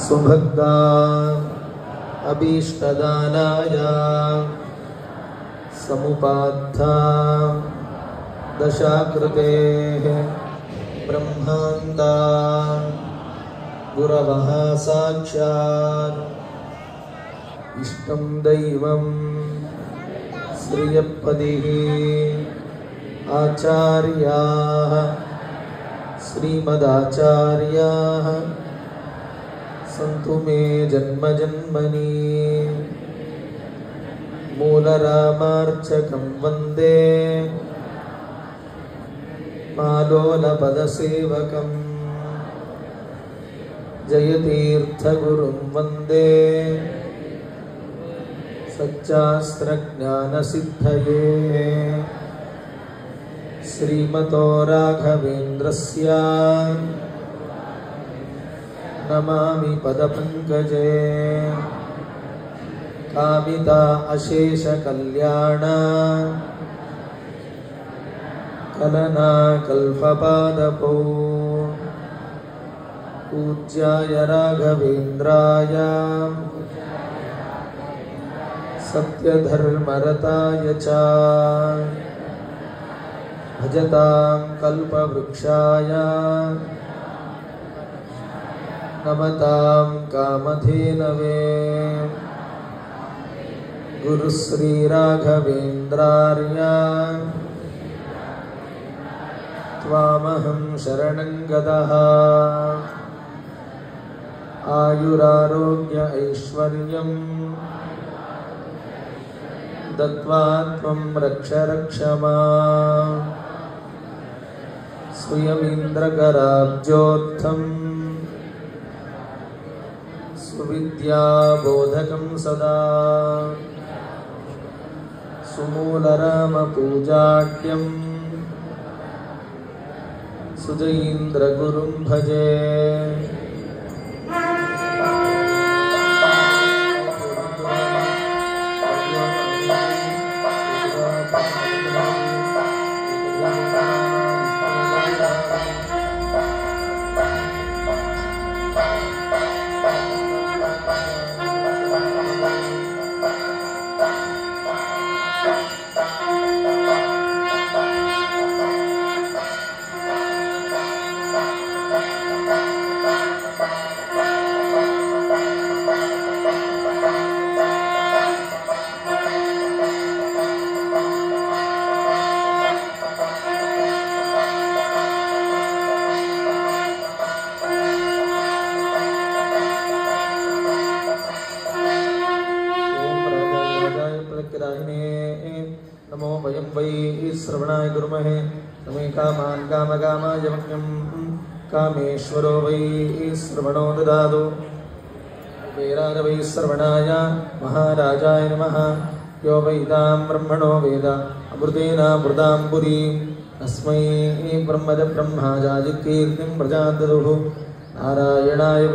सुभक्ता अभीष्टदानाय समुपात्था दशाकृतेः ब्रह्मान्दा गुरवः साक्षात् इष्टं दैवं श्रियपदिः आचार्याः श्रीमदाचार्याः सन्तु मे जन्मजन्मनि मूलरामार्चकं वन्दे मालोलपदसेवकम् जयतीर्थगुरुं वन्दे सच्चास्त्रज्ञानसिद्धये श्रीमतो राघवेन्द्रस्य नमामि पदपङ्कजे कामिता अशेषकल्याण कलना कल्पपादपौ पूज्याय राघवेन्द्राय सत्यधर्मरताय च भजतां कल्पवृक्षाय नमतां कामधेनवे गुरुश्रीराघवेन्द्रार्य त्वामहं शरणं गतः आयुरारोग्य ऐश्वर्यं दत्त्वा त्वं रक्ष रक्ष मां स्वयमिन्द्रकराब्जोत्थं सुविद्याबोधकं सदा सुमूलरामपूजाढ्यं सुजयीन्द्रगुरुं भजे नमो वयं वै श्रवणाय गुरुमहे नमे कामान् कामकामाय मह्यं कामेश्वरो वै श्रवणो ददातु वेदाय वै श्रवणाय महाराजाय नमः यो वैदां ब्रह्मणो वेद अमृतेनामृतां पुरीं अस्मै ब्रह्मज ब्रह्माजाजिकीर्तिं प्रजाददुः नारायणाय